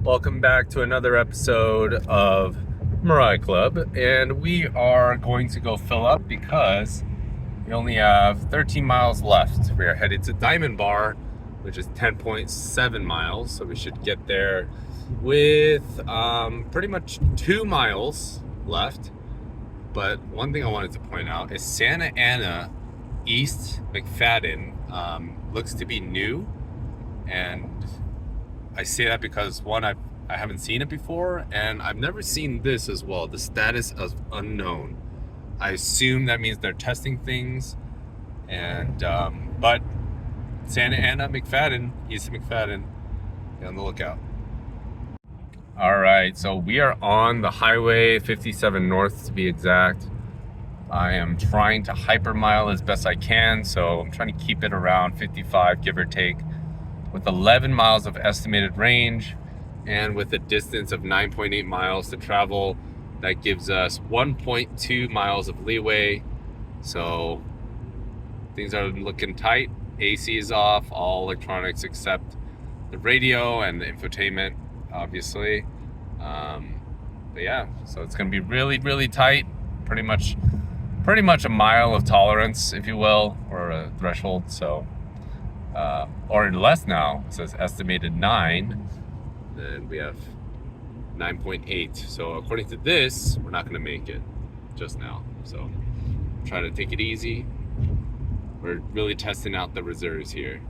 Welcome back to another episode of Mirai Club, and we are going to go fill up because we only have 13 miles left. We are headed to Diamond Bar, which is 10.7 miles, so we should get there with pretty much 2 miles left. But one thing I wanted to point out is Santa Ana East McFadden looks to be new, and I say that because one, I haven't seen it before, and I've never seen this as well, the status of unknown. I assume that means they're testing things, and but Santa Ana McFadden, East McFadden, be on the lookout. All right, so we are on the Highway 57 North to be exact. I am trying to hypermile as best I can, so I'm trying to keep it around 55, give or take, with 11 miles of estimated range and with a distance of 9.8 miles to travel. That gives us 1.2 miles of leeway. So things are looking tight. AC is off, all electronics except the radio and the infotainment, obviously. But yeah, so it's gonna be really, really tight. Pretty much a mile of tolerance, if you will, or a threshold. So or less now. It says estimated 9, then we have 9.8. So according to this, we're not going to make it just now. So try to take it easy. We're really testing out the reserves here.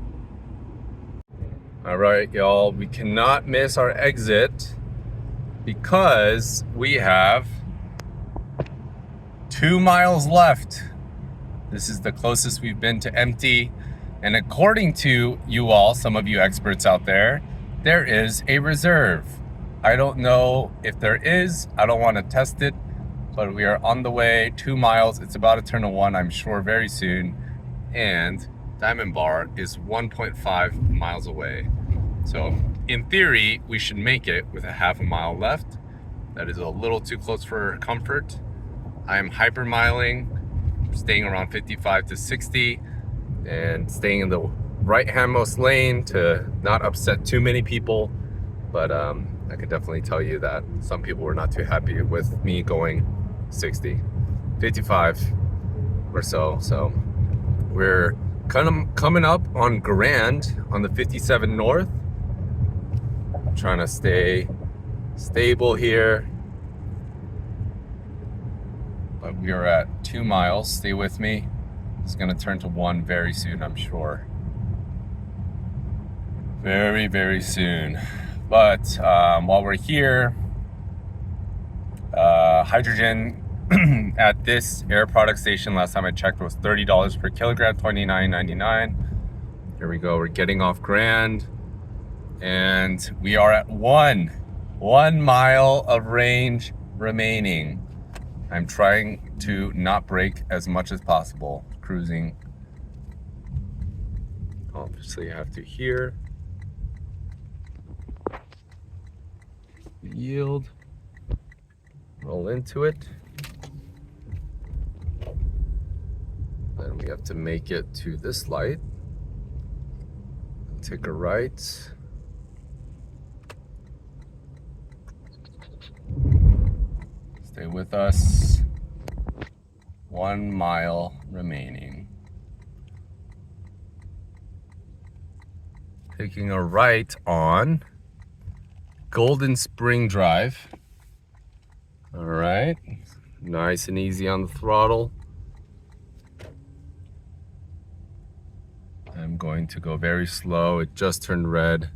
All right, y'all, we cannot miss our exit because we have 2 miles left. This is the closest we've been to empty. And according to you all, some of you experts out there is a reserve. I don't know if there is. I don't want to test it, but we are on the way, 2 miles. It's about to turn to 1, I'm sure, very soon. And Diamond Bar is 1.5 miles away. So in theory, we should make it with a half a mile left. That is a little too close for comfort. I am hypermiling, staying around 55 to 60. And staying in the right-handmost lane to not upset too many people. But I can definitely tell you that some people were not too happy with me going 60, 55 or so. So we're kind of coming up on Grand on the 57 North. I'm trying to stay stable here. But we are at 2 miles. Stay with me. It's going to turn to 1 very soon, I'm sure. Very, very soon. But while we're here, hydrogen at this Air Product station, last time I checked, was $30 per kilogram, $29.99. Here we go. We're getting off Grand. And we are at 1 mile of range remaining. I'm trying to not brake as much as possible. Cruising. Obviously, you have to here. Yield. Roll into it. Then we have to make it to this light. Take a right. Stay with us. 1 mile remaining. Taking a right on Golden Spring Drive. All right, nice and easy on the throttle. I'm going to go very slow. It just turned red,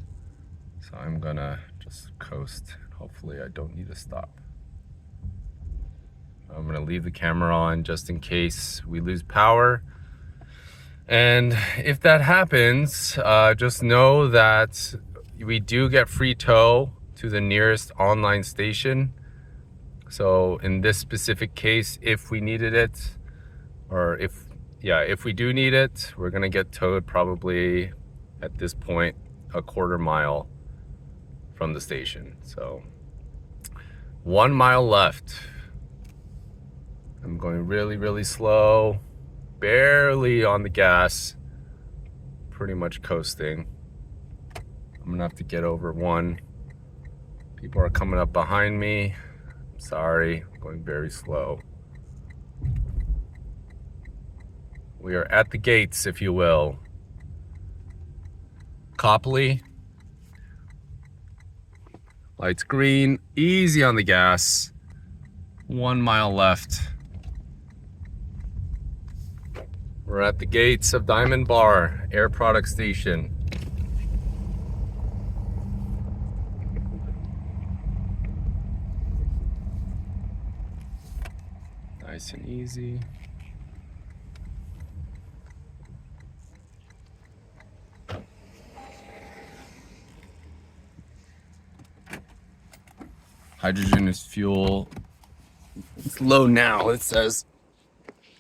so I'm gonna just coast. Hopefully I don't need to stop. I'm gonna leave the camera on just in case we lose power. And if that happens, just know that we do get free tow to the nearest online station. So in this specific case, if we needed it, or if we do need it, we're gonna get towed probably at this point a quarter mile from the station. So 1 mile left. I'm going really, really slow, barely on the gas, pretty much coasting. I'm gonna have to get over 1 People are coming up behind me. I'm sorry, I'm going very slow. We are at the gates, if you will. Copley. Lights green, easy on the gas. 1 mile left. We're at the gates of Diamond Bar, Air Product Station. Nice and easy. Hydrogen is fuel. It's low now, it says.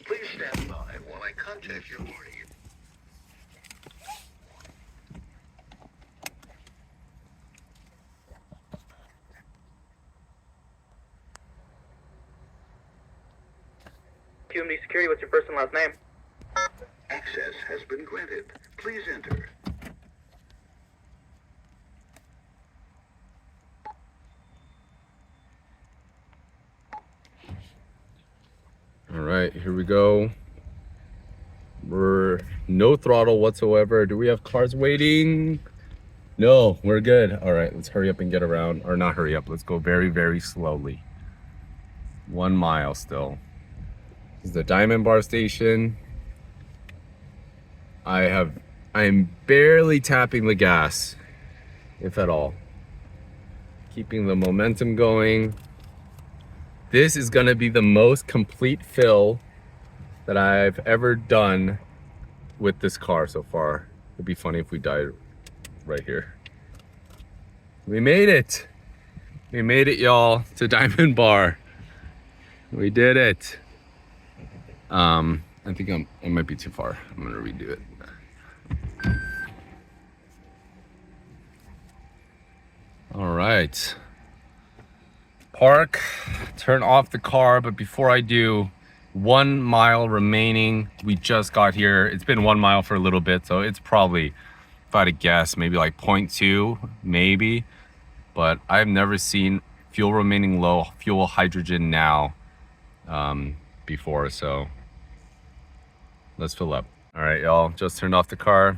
Please stand by while I contact your party. QMD Security, what's your first and last name? Access has been granted. Please enter. All right, here we go. We're no throttle whatsoever. Do we have cars waiting? No, we're good. All right, let's hurry up and get around. Or not hurry up, let's go very, very slowly. 1 mile still. This is the Diamond Bar station. I am barely tapping the gas, if at all. Keeping the momentum going. This is gonna be the most complete fill that I've ever done with this car so far. It'd be funny if we died right here. We made it. We made it, y'all, to Diamond Bar. We did it. I think it might be too far. I'm gonna redo it. All right. Park, turn off the car, but before I do, 1 mile remaining. We just got here. It's been 1 mile for a little bit, so it's probably, if I had to guess, maybe like 0.2, maybe. But I've never seen fuel remaining low, fuel hydrogen now before, so let's fill up. All right, y'all, just turned off the car.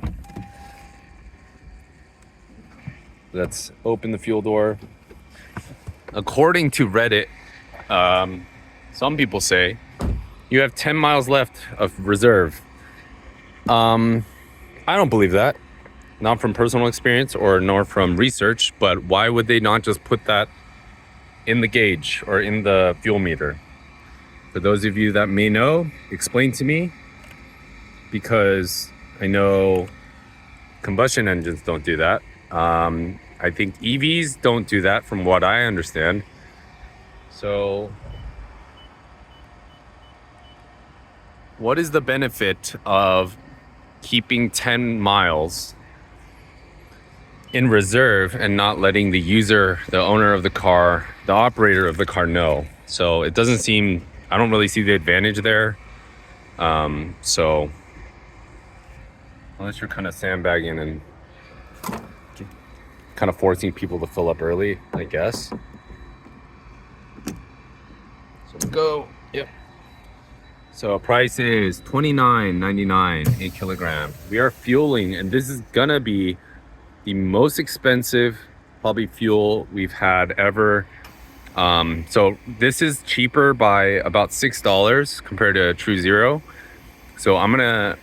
Let's open the fuel door. According to Reddit, some people say you have 10 miles left of reserve. I don't believe that. Not from personal experience or nor from research, but why would they not just put that in the gauge or in the fuel meter? For those of you that may know, explain to me, because I know combustion engines don't do that. I think EVs don't do that from what I understand. So what is the benefit of keeping 10 miles in reserve and not letting the user, the owner of the car, the operator of the car know? So it doesn't seem, I don't really see the advantage there. So unless you're kind of sandbagging and kind of forcing people to fill up early, I guess. So go. Yep. So price is $29.99 a kilogram. We are fueling, and this is gonna be the most expensive probably fuel we've had ever. So this is cheaper by about $6 compared to True Zero. So I'm gonna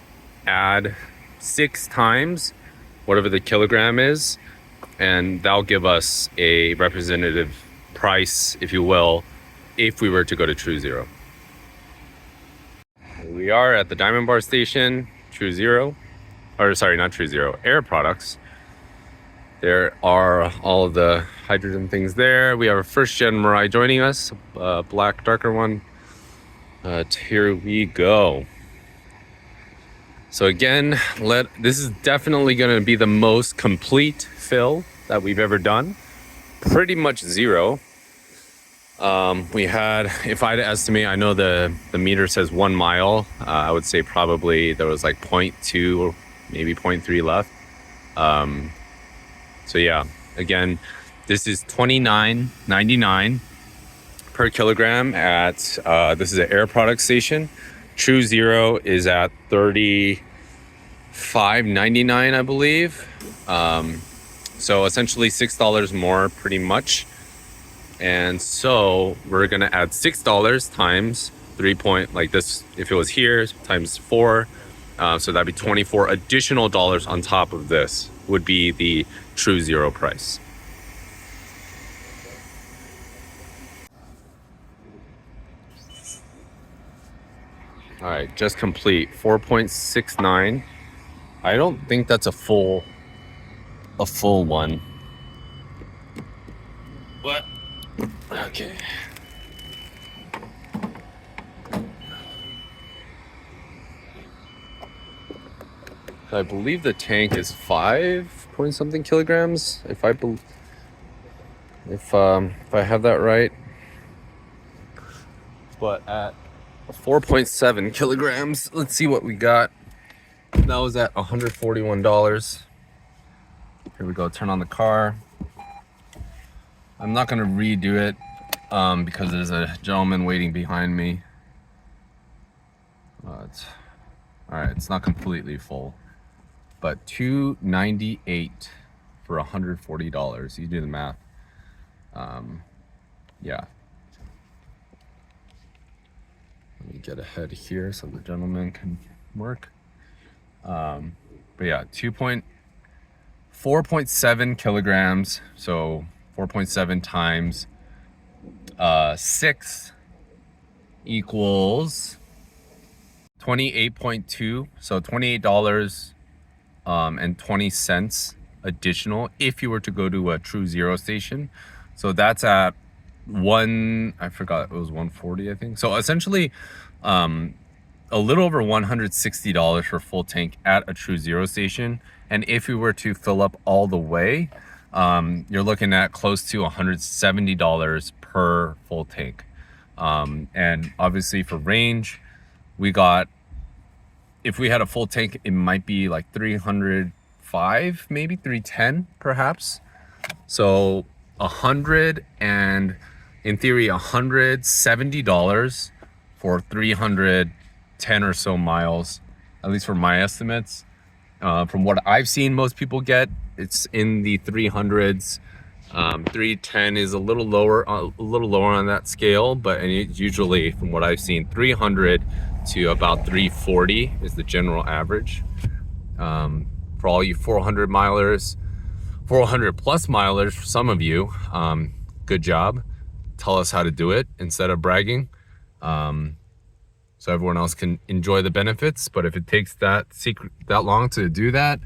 add 6 times whatever the kilogram is, and that'll give us a representative price, if you will, if we were to go to True Zero. We are at the Diamond Bar station, True Zero, or sorry, not True Zero, Air Products. There are all of the hydrogen things there. We have a first gen Mirai joining us, black, darker one. Here we go. So again, this is definitely going to be the most complete fill that we've ever done. Pretty much zero. We had, if I had to estimate, I know the meter says 1 mile. I would say probably there was like 0.2 or maybe 0.3 left. So yeah, again, This is $29.99 per kilogram at this is an Air Product station. True Zero is at $35.99, I believe. So essentially $6 more, pretty much. And so we're gonna add $6 times 3 point, like this, if it was here, times 4. So that'd be 24 additional dollars on top of this would be the True Zero price. All right, just complete 4.69. I don't think that's a full one. What? Okay. I believe the tank is 5 point something kilograms. If I have that right. But at 4.7 kilograms, let's see what we got. That was at $141. Here we go. Turn on the car. I'm not gonna redo it because there's a gentleman waiting behind me. All right, it's not completely full, but $298 for $140. You do the math. Yeah. Let me get ahead here so the gentleman can work. But yeah, 4.7 kilograms. So 4.7 times 6 equals 28.2. So $28.20 additional if you were to go to a True Zero station. So that's at I forgot, it was 140, I think. So essentially a little over $160 for full tank at a True Zero station. And if you were to fill up all the way, you're looking at close to $170 per full tank. And obviously for range, we got, if we had a full tank, it might be like 305, maybe 310 perhaps. So in theory, $170 for 310 or so miles, at least for my estimates. From what I've seen most people get, it's in the 300s. 310 is a little lower on that scale, but it's usually, from what I've seen, 300 to about 340 is the general average. For all you 400 milers, 400 plus milers, for some of you, good job. Tell us how to do it instead of bragging, so everyone else can enjoy the benefits. But if it takes that long to do that,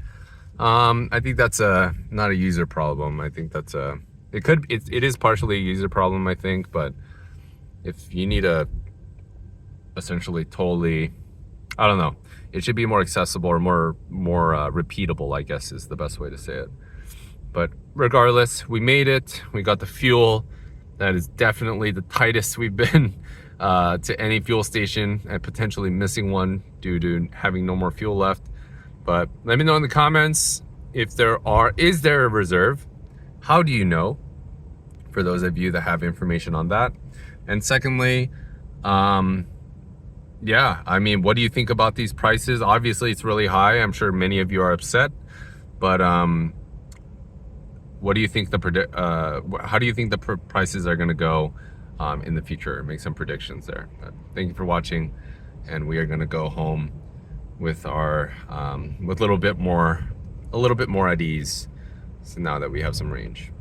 I think that's not a user problem. I think that's it is partially a user problem, I think. But if you need essentially totally, I don't know, it should be more accessible or more repeatable, I guess is the best way to say it. But regardless, we made it. We got the fuel. That is definitely the tightest we've been to any fuel station, and potentially missing one due to having no more fuel left. But let me know in the comments if is there a reserve? How do you know? For those of you that have information on that. And secondly, yeah, I mean, what do you think about these prices? Obviously, it's really high. I'm sure many of you are upset, but what do you think how do you think the prices are going to go in the future? Make some predictions there. Thank you for watching, and we are going to go home with our with a little bit more at ease, so now that we have some range.